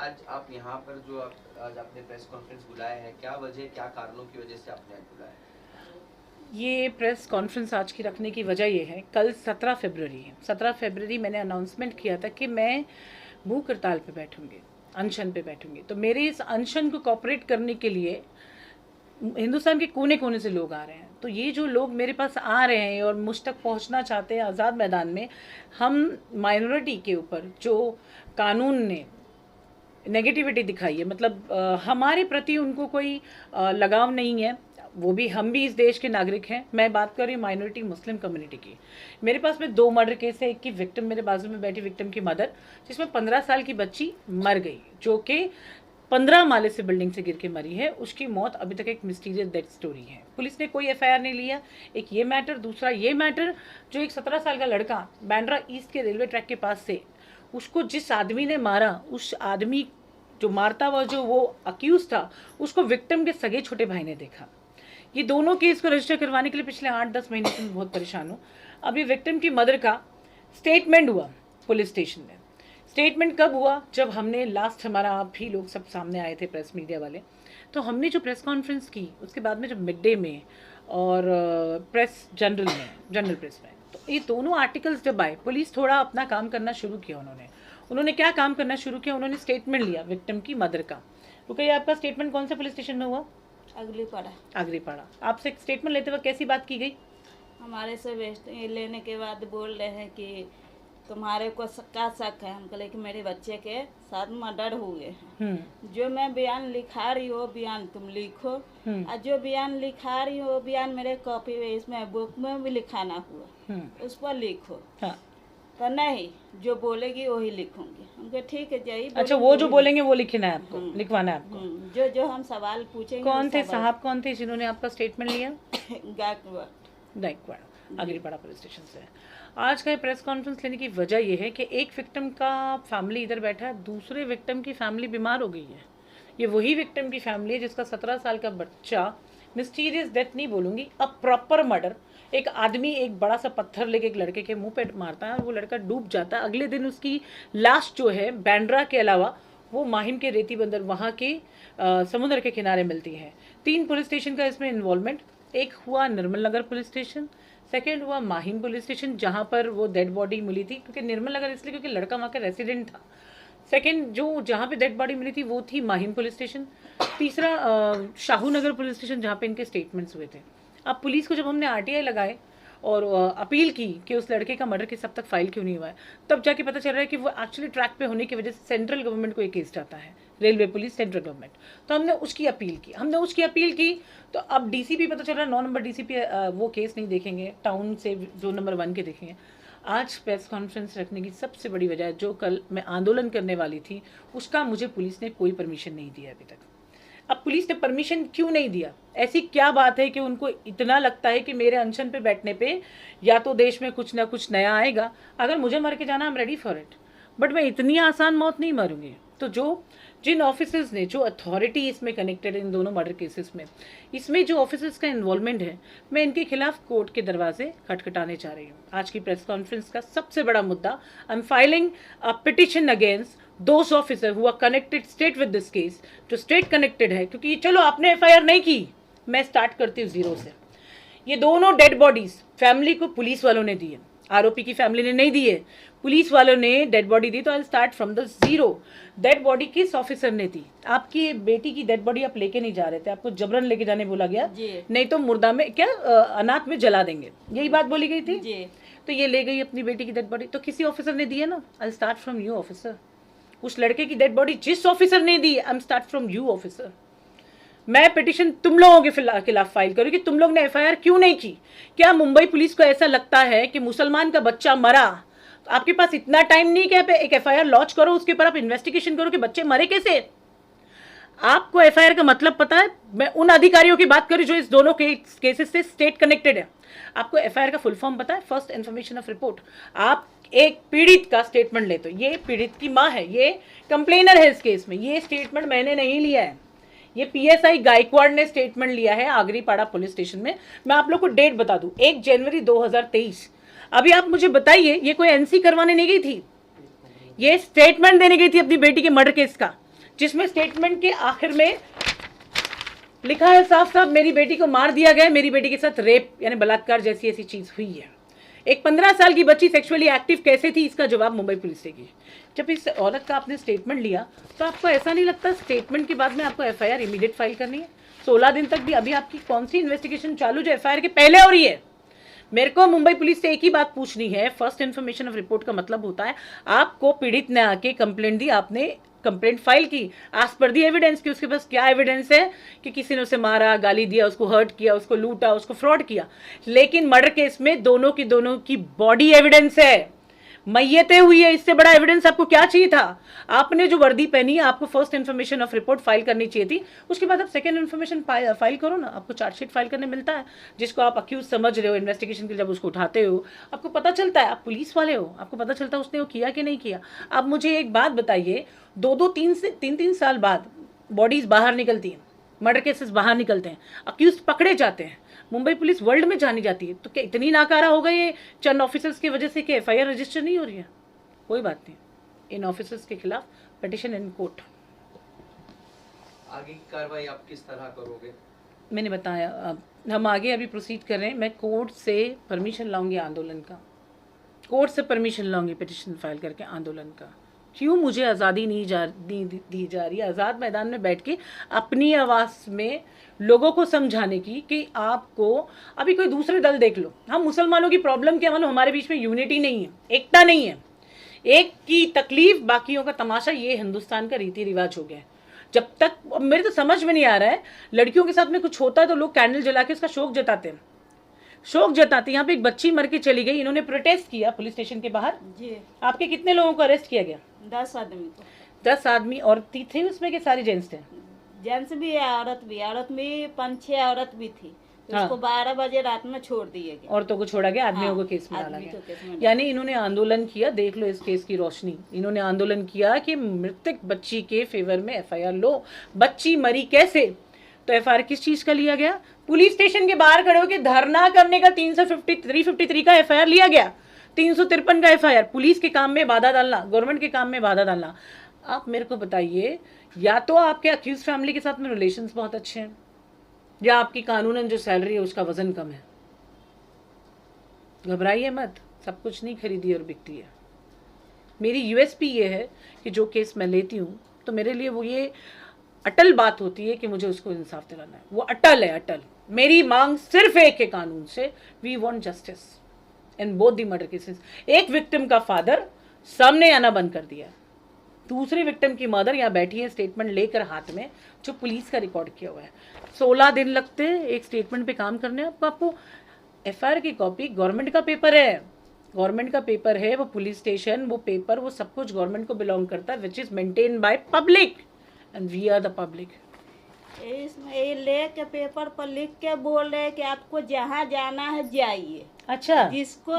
आज आप यहाँ पर जो आज आपने प्रेस कॉन्फ्रेंस बुलाया है, क्या वजह, क्या कारणों की वजह से आपने आज बुलाया है? ये प्रेस कॉन्फ्रेंस आज की रखने की वजह ये है, कल 17 फरवरी है। 17 फरवरी मैंने अनाउंसमेंट किया था कि मैं भूख हड़ताल पे बैठूंगी, अनशन पे बैठूंगी। तो मेरे इस अनशन को कॉपरेट करने के लिए हिंदुस्तान के कोने कोने से लोग आ रहे हैं। तो ये जो लोग मेरे पास आ रहे हैं और मुझ तक पहुंचना चाहते हैं आज़ाद मैदान में, हम माइनॉरिटी के ऊपर जो कानून ने नेगेटिविटी दिखाई है, मतलब हमारे प्रति उनको कोई लगाव नहीं है। वो भी, हम भी इस देश के नागरिक हैं। मैं बात कर रही हूँ माइनॉरिटी मुस्लिम कम्युनिटी की। मेरे पास में 2 मर्डर केस है। एक की विक्टिम मेरे बाजू में बैठी विक्टिम की मदर, जिसमें 15 साल की बच्ची मर गई, जो कि 15 माले से बिल्डिंग से गिर के मरी है। उसकी मौत अभी तक एक मिस्टीरियस डेथ स्टोरी है। पुलिस ने कोई एफआईआर नहीं लिया। एक ये मैटर। दूसरा ये मैटर, जो एक 17 साल का लड़का बांद्रा ईस्ट के रेलवे ट्रैक के पास से, उसको जिस आदमी ने मारा, उस आदमी जो मारता हुआ, जो वो अक्यूज था, उसको विक्टिम के सगे छोटे भाई ने देखा। ये दोनों केस को रजिस्टर करवाने के लिए पिछले 8-10 महीने से मैं बहुत परेशान हूँ। अब ये विक्टिम की मदर का स्टेटमेंट हुआ पुलिस स्टेशन में। स्टेटमेंट कब हुआ? जब हमने लास्ट, हमारा आप भी लोग सब सामने आए थे, प्रेस मीडिया वाले। तो हमने जो प्रेस कॉन्फ्रेंस की, उसके बाद में जब मिड डे में और प्रेस जनरल में, जनरल प्रेस में, तो ये दोनों आर्टिकल्स जब आए, पुलिस थोड़ा अपना काम करना शुरू किया। उन्होंने क्या काम करना शुरू किया? उन्होंने स्टेटमेंट लिया विक्टिम की मदर का। तो क्या आपका स्टेटमेंट कौन से पुलिस स्टेशन में हुआ? अगलीपाड़ा। आगरीपाड़ा। आपसे स्टेटमेंट लेते वक्त कैसी बात की गई? हमारे से वेस्ट लेने के बाद बोल रहे हैं कि तुम्हारे को क्या शक है? हम कहे कि मेरे बच्चे के साथ मर्डर हुए हैं। जो मैं बयान लिखा रही हूँ, बयान तुम लिखो, और जो बयान लिखा रही हो, बयान मेरे कॉपी में, इसमें बुक में भी लिखाना हुआ, उस पर लिखो। हाँ। तो नहीं, जो बोलेगी वही लिखूंगी। हम कहे ठीक है जाइए। अच्छा, वो जो बोलेंगे वो लिखना है आपको, लिखवाना है आपको। जो जो हम सवाल पूछेंगे। कौन थे साहब, कौन थे जिन्होंने आपका स्टेटमेंट लिया? गायकवाड़, आगरीपाड़ा पुलिस स्टेशन से। आज का प्रेस कॉन्फ्रेंस लेने की वजह यह है कि एक विक्टिम का फैमिली इधर बैठा है, दूसरे विक्टिम की फैमिली बीमार हो गई है। ये वही विक्टिम की फैमिली है जिसका 17 साल का बच्चा, मिस्टीरियस डेथ नहीं बोलूंगी, अ प्रॉपर मर्डर। एक आदमी एक बड़ा सा पत्थर लेके एक लड़के के मुंह पे मारता है और वो लड़का डूब जाता है। अगले दिन उसकी लाश जो है बांद्रा के अलावा वो माहिम के रेती बंदर, वहाँ के समुद्र के किनारे मिलती है। 3 पुलिस स्टेशन का इसमें इन्वॉल्वमेंट। एक हुआ निर्मल नगर पुलिस स्टेशन, सेकेंड हुआ माहिम पुलिस स्टेशन, जहाँ पर वो डेड बॉडी मिली थी। क्योंकि निर्मल नगर इसलिए क्योंकि लड़का वहाँ का रेसिडेंट था। सेकेंड जो जहाँ पे डेड बॉडी मिली थी वो थी माहिम पुलिस स्टेशन। तीसरा शाहू नगर पुलिस स्टेशन, जहाँ पे इनके स्टेटमेंट्स हुए थे। अब पुलिस को जब हमने आरटीआई लगाए और अपील की कि उस लड़के का मर्डर केस अब तक फाइल क्यों नहीं हुआ है, तब जाके पता चल रहा है कि वो एक्चुअली ट्रैक पे होने की वजह से सेंट्रल गवर्नमेंट को एक केस जाता है, रेलवे पुलिस सेंट्रल गवर्नमेंट। तो हमने उसकी अपील की। तो अब डीसीपी, पता चल रहा है 9 नंबर डीसीपी वो केस नहीं देखेंगे, टाउन से जोन नंबर 1 के देखेंगे। आज प्रेस कॉन्फ्रेंस रखने की सबसे बड़ी वजह है, जो कल मैं आंदोलन करने वाली थी उसका मुझे पुलिस ने कोई परमिशन नहीं दिया अभी तक। अब पुलिस ने परमिशन क्यों नहीं दिया? ऐसी क्या बात है कि उनको इतना लगता है कि मेरे अनशन पे बैठने पे या तो देश में कुछ ना कुछ नया आएगा? अगर मुझे मर के जाना, I am ready for it, but मैं इतनी आसान मौत नहीं मरूंगी। तो जिन ऑफिसर्स ने, जो अथॉरिटी इसमें कनेक्टेड है इन दोनों मर्डर केसेस में, इसमें जो ऑफिसर्स का इन्वॉल्वमेंट है, मैं इनके खिलाफ कोर्ट के दरवाजे खटखटाने जा रही हूँ। आज की प्रेस कॉन्फ्रेंस का सबसे बड़ा मुद्दा, I am filing a petition against those officer who are connected state with this case. जो स्टेट कनेक्टेड है, क्योंकि चलो आपने एफआईआर नहीं की, मैं स्टार्ट करती हूँ जीरो से। ये दोनों डेड बॉडीज फैमिली को पुलिस वालों ने दी है, आरोपी की फैमिली ने नहीं दी है, पुलिस वालों ने डेड बॉडी दी। तो आई start from the zero. Dead body किस ऑफिसर ने दी? आपकी बेटी की डेड बॉडी आप लेके नहीं जा रहे थे, आपको जबरन लेके जाने बोला गया, नहीं तो मुर्दा में क्या अनाथ में जला देंगे, यही बात बोली गई थी जी। तो ये ले गई अपनी बेटी की डेड बॉडी, तो किसी ऑफिसर ने दी है ना। I start from you officer. उस लड़के की डेड बॉडी जिस ऑफिसर ने दी, I am start from you officer. मैं पिटिशन तुम लोगों के खिलाफ फाइल करूँ कि तुम लोग ने एफआईआर क्यों नहीं की। क्या मुंबई पुलिस को ऐसा लगता है कि मुसलमान का बच्चा मरा, तो आपके पास इतना टाइम नहीं कि आप एक एफआईआर लॉन्च करो, उसके ऊपर आप इन्वेस्टिगेशन करो कि बच्चे मरे कैसे? आपको एफआईआर का मतलब पता है? मैं उन अधिकारियों की बात करूं जो इस दोनों केसेस से स्टेट कनेक्टेड है। आपको एफआईआर का फुल फॉर्म पता है? First information of report. आप एक पीड़ित का स्टेटमेंट लेते हो, ये पीड़ित की माँ है, ये कंप्लेनर है इस केस में, ये स्टेटमेंट मैंने नहीं लिया है, ये पीएसआई गायकवाड़ ने स्टेटमेंट लिया है आगरीपाड़ा पुलिस स्टेशन में। मैं आप लोग को डेट बता दूं, 1 जनवरी 2023। अभी आप मुझे बताइए, ये कोई एनसी करवाने नहीं गई थी, ये स्टेटमेंट देने गई थी अपनी बेटी के मर्डर केस का। जिसमें स्टेटमेंट के आखिर में लिखा है साफ साफ, मेरी बेटी को मार दिया गया, मेरी बेटी के साथ रेप यानी बलात्कार जैसी ऐसी चीज हुई है। एक 15 साल की बच्ची सेक्सुअली एक्टिव कैसे थी, इसका जवाब मुंबई पुलिस देगी। जब इस औरत का आपने स्टेटमेंट लिया तो आपको ऐसा नहीं लगता स्टेटमेंट के बाद में आपको एफआईआर इमीडिएट फाइल करनी है? 16 दिन तक भी अभी आपकी कौन सी इन्वेस्टिगेशन चालू जो एफआईआर के पहले हो रही है? मेरे को मुंबई पुलिस से एक ही बात पूछनी है। फर्स्ट इन्फॉर्मेशन ऑफ रिपोर्ट का मतलब होता है आपको पीड़ित ने आके कंप्लेंट दी, आपने कंप्लेंट फाइल की एज पर दी एविडेंस कि उसके पास क्या एविडेंस है कि किसी ने उसे मारा, गाली दिया, उसको हर्ट किया, उसको लूटा, उसको फ्रॉड किया। लेकिन मर्डर केस में दोनों की बॉडी एविडेंस है, मैयतें हुई है। इससे बड़ा एविडेंस आपको क्या चाहिए था? आपने जो वर्दी पहनी है, आपको first information of report file करनी चाहिए थी, उसके बाद आप सेकंड इन्फॉर्मेशन फाइल करो ना। आपको चार्जशीट फाइल करने मिलता है, जिसको आप अक्यूज समझ रहे हो इन्वेस्टिगेशन के, जब उसको उठाते हो आपको पता चलता है, आप पुलिस वाले हो, आपको पता चलता है उसने वो किया कि नहीं किया। आप मुझे एक बात बताइए, 2-3 साल बाद बॉडीज बाहर निकलती हैं, मर्डर केसेस बाहर निकलते हैं, अक्यूज पकड़े जाते हैं, मुंबई पुलिस वर्ल्ड में जानी जाती है, तो क्या इतनी नाकारा हो गई ये चंद ऑफिसर्स की वजह से कि एफआईआर रजिस्टर नहीं हो रही है? कोई बात नहीं, इन ऑफिसर्स के खिलाफ पिटीशन इन कोर्ट। आगे की कार्रवाई आप किस तरह करोगे? मैंने बताया, अब हम आगे अभी प्रोसीड कर रहे हैं। मैं कोर्ट से परमिशन लाऊंगी आंदोलन का, कोर्ट से परमिशन लाऊंगी पिटीशन फाइल करके आंदोलन का। क्यों मुझे आज़ादी नहीं दी जा रही है आज़ाद मैदान में बैठ के अपनी आवाज़ में लोगों को समझाने की कि आपको अभी कोई दूसरे दल देख लो। हम मुसलमानों की प्रॉब्लम क्या मालूम, हमारे बीच में यूनिटी नहीं है, एकता नहीं है, एक की तकलीफ बाकियों का तमाशा, ये हिंदुस्तान का रीति रिवाज हो गया है। जब तक मेरे तो समझ में नहीं आ रहा है, लड़कियों के साथ में कुछ होता है तो लोग कैंडल जला के उसका शोक जताते हैं, शोक जताते। यहाँ पे एक बच्ची मर के चली गई, इन्होंने प्रोटेस्ट किया पुलिस स्टेशन के बाहर जी। आपके कितने लोगों को अरेस्ट किया गया? 10 आदमी को। 10 आदमी औरतें थे उसमें के सारे जेंट्स थे? जेंट्स भी है, औरत भी 5-6 औरत भी थी। उसको 12 बजे रात में छोड़ दिए गए। औरतों को छोड़ा गया, आदमियों को केस में डाला गया। यानी इन्होंने आंदोलन किया, देख लो इस केस की रोशनी, इन्होंने आंदोलन किया कि मृतक बच्ची के फेवर में एफआईआर लो। बच्ची मरी कैसे, तो एफआईआर किस चीज का लिया गया? पुलिस स्टेशन के बाहर खड़े होकर धरना करने का 353 का एफआईआर लिया गया, 353 का एफआईआर। पुलिस के काम में बाधा डालना, गवर्नमेंट के काम में बाधा डालना। आप मेरे को बताइए, या तो आपके अक्यूज फैमिली के साथ में रिलेशंस बहुत अच्छे हैं, या आपकी कानूनन जो सैलरी है उसका वजन कम है। घबराइए मत, सब कुछ नहीं खरीदी और बिकती है। मेरी यूएसपी ये है कि जो केस मैं लेती हूँ तो मेरे लिए वो ये अटल बात होती है कि मुझे उसको इंसाफ दिलाना है। वो अटल है, अटल। मेरी मांग सिर्फ एक है कानून से, we want justice in both the murder cases. एक विक्टिम का फादर सामने आना बंद कर दिया, दूसरी विक्टिम की मदर यहाँ बैठी है स्टेटमेंट लेकर हाथ में, जो पुलिस का रिकॉर्ड किया हुआ है। 16 दिन लगते हैं एक स्टेटमेंट पे काम करने। आपको एफआईआर की कॉपी, गवर्नमेंट का पेपर है, गवर्नमेंट का पेपर है, वो पुलिस स्टेशन, वो पेपर, वो सब कुछ गवर्नमेंट को बिलोंग करता है, which is maintain by public and we are the public. इसमें ये लेके पेपर पर लिख के बोल रहे कि आपको जहाँ जाना है जाइए। अच्छा, जिसको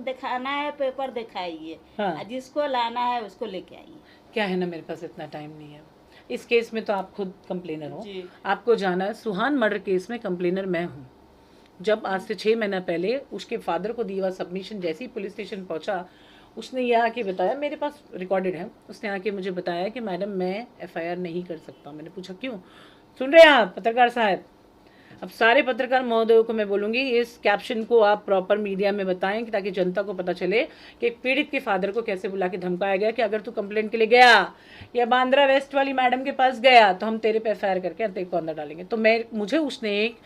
दिखाना है पेपर दिखाइए, हाँ। जिसको लाना है उसको लेके आइए। क्या है ना, मेरे पास इतना टाइम नहीं है। इस केस में तो आप खुद कंप्लेनर हो, जी। आपको जाना है। सुहान मर्डर केस में कंप्लेनर मैं हूँ। जब आज से 6 महीना पहले उसके फादर को दिया हुआ सबमिशन जैसे ही पुलिस स्टेशन पहुंचा, उसने यह आके बताया, मेरे पास रिकॉर्डेड है, उसने आके मुझे बताया कि मैडम मैं एफआईआर नहीं कर सकता। मैंने पूछा क्यों? सुन रहे हैं आप पत्रकार साहब? अब सारे पत्रकार महोदयों को मैं बोलूँगी, इस कैप्शन को आप प्रॉपर मीडिया में बताएं कि ताकि जनता को पता चले कि एक पीड़ित के फादर को कैसे बुला के धमकाया गया कि अगर तू कंप्लेंट के लिए गया या बांद्रा वेस्ट वाली मैडम के पास गया तो हम तेरे पे एफआईआर करके तेरे को अंदर डालेंगे। तो मुझे उसने एक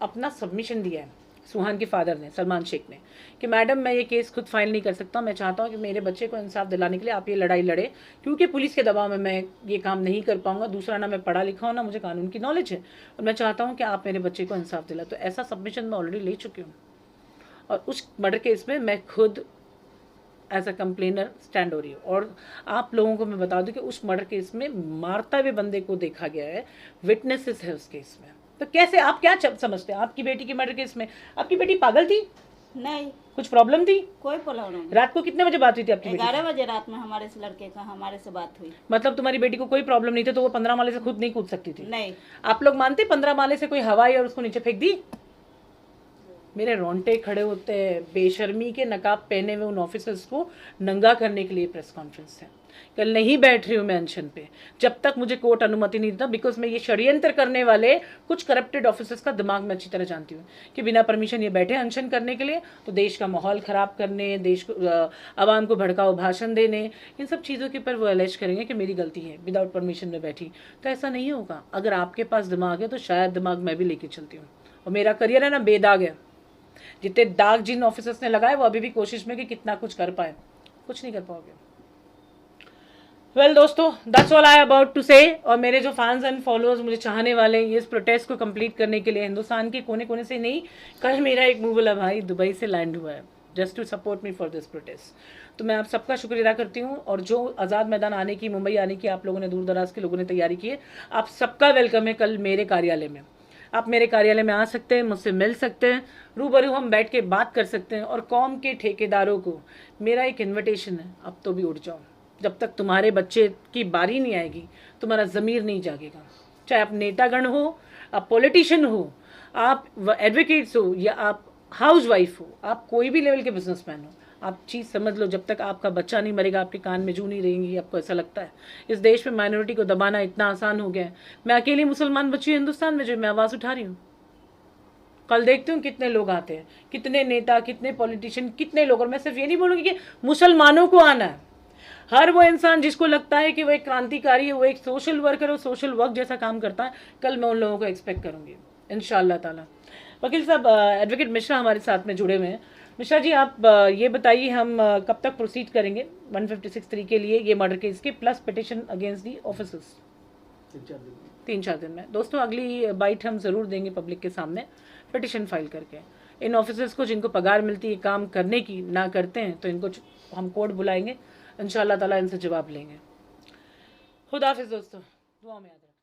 अपना सबमिशन दिया है, सुहान के फादर ने, सलमान शेख ने, कि मैडम मैं ये केस खुद फाइल नहीं कर सकता, मैं चाहता हूँ कि मेरे बच्चे को इंसाफ दिलाने के लिए आप ये लड़ाई लड़े, क्योंकि पुलिस के दबाव में मैं ये काम नहीं कर पाऊंगा। दूसरा, ना मैं पढ़ा लिखा हूँ, ना मुझे कानून की नॉलेज है, और मैं चाहता हूँ कि आप मेरे बच्चे को इंसाफ दिला। तो ऐसा सबमिशन मैं ऑलरेडी ले चुकी हूँ, और उस मर्डर केस में मैं खुद एज अ कंप्लेनर स्टैंड हो रही हूँ। और आप लोगों को मैं बता दूँ कि उस मर्डर केस में मारता हुए बंदे को देखा गया है, विटनेसेस है उस केस में। तो कैसे आप क्या समझते हैं? आपकी बेटी की मर्डर केस में आपकी बेटी पागल थी? नहीं, कुछ प्रॉब्लम थी? कोई प्रॉब्लम नहीं। रात को कितने बजे बात हुई थी आपकी बेटी? 11 बजे रात में हमारे से लड़के का हमारे से बात हुई। मतलब तुम्हारी बेटी को कोई प्रॉब्लम नहीं थी, तो वो 15 माले से खुद नहीं कूद सकती थी? नहीं। आप लोग मानते 15 माले से कोई हवाई और उसको नीचे फेंक दी? मेरे रोंगटे खड़े होते हैं। बेशर्मी के नकाब पहने हुए उन ऑफिसर्स को नंगा करने के लिए प्रेस कॉन्फ्रेंस है। कल नहीं बैठ रही हूँ मैं अनशन पे जब तक मुझे कोर्ट अनुमति नहीं देता, बिकॉज मैं ये षड्यंत्र करने वाले कुछ करप्टेड ऑफिसर्स का दिमाग में अच्छी तरह जानती हूँ कि बिना परमिशन ये बैठे अनशन करने के लिए, तो देश का माहौल ख़राब करने, देश को आवाम को भड़काऊ भाषण देने, इन सब चीज़ों के ऊपर वो एलेज करेंगे कि मेरी गलती है विदाउट परमिशन में बैठी। तो ऐसा नहीं होगा। अगर आपके पास दिमाग है तो शायद दिमाग मैं भी लेके चलती हूँ। और मेरा करियर है ना बेदाग है। जितने दाग जिन ऑफिसर्स ने लगाए वो अभी भी कोशिश में कि कितना कुछ कर पाए, कुछ नहीं कर पाओगे। वेल दोस्तों, that's all I about to say. और मेरे जो फैंस एंड फॉलोअर्स, मुझे चाहने वाले, ये इस प्रोटेस्ट को कंप्लीट करने के लिए हिंदुस्तान के कोने कोने से नहीं, कल मेरा एक मुँह वाला भाई दुबई से लैंड हुआ है just to support me for this protest. तो मैं आप सबका शुक्रिया अदा करती हूँ। और जो आज़ाद मैदान आने की, मुंबई आने की आप लोगों ने, दूर दराज के लोगों ने तैयारी की है, आप सबका वेलकम है कल मेरे कार्यालय में। आप मेरे कार्यालय में आ सकते हैं, मुझसे मिल सकते हैं, रूबरू हम बैठ के बात कर सकते हैं। और कौम के ठेकेदारों को मेरा एक इन्विटेशन है, अब तो भी उठ जाओ। जब तक तुम्हारे बच्चे की बारी नहीं आएगी तुम्हारा ज़मीर नहीं जागेगा। चाहे आप नेतागण हो, आप पॉलिटिशियन हो, आप एडवोकेट्स हो, या आप हाउस वाइफ हो, आप कोई भी लेवल के बिजनेसमैन हो, आप चीज़ समझ लो, जब तक आपका बच्चा नहीं मरेगा आपके कान में जू नहीं रहेंगी। आपको ऐसा लगता है इस देश में माइनॉरिटी को दबाना इतना आसान हो गया है। मैं अकेली मुसलमान बच्ची हिंदुस्तान में जो मैं आवाज़ उठा रही हूँ। कल देखती हूँ कितने लोग आते हैं, कितने नेता, कितने पॉलिटिशियन, कितने लोग। और मैं सिर्फ ये नहीं बोलूँगी कि मुसलमानों को आना है, हर वो इंसान जिसको लगता है कि वो एक क्रांतिकारी है, वो एक सोशल वर्कर, वो सोशल वर्क जैसा काम करता है, कल मैं उन लोगों को एक्सपेक्ट करूँगी इंशाअल्लाह ताला। वकील साहब, एडवोकेट मिश्रा हमारे साथ में जुड़े हुए हैं। मिश्रा जी, आप ये बताइए हम कब तक प्रोसीड करेंगे 156(3) के लिए, ये मर्डर केस के, plus petition against the officers? 3-4 दिन में। दोस्तों, अगली बाइट हम ज़रूर देंगे पब्लिक के सामने पिटिशन फाइल करके। इन ऑफिसर्स को जिनको पगार मिलती है काम करने की, ना करते हैं, तो इनको हम कोर्ट बुलाएंगे, इंशाअल्लाह ताला इनसे जवाब लेंगे। खुदा हाफिज़ दोस्तों, दुआ में याद रखें।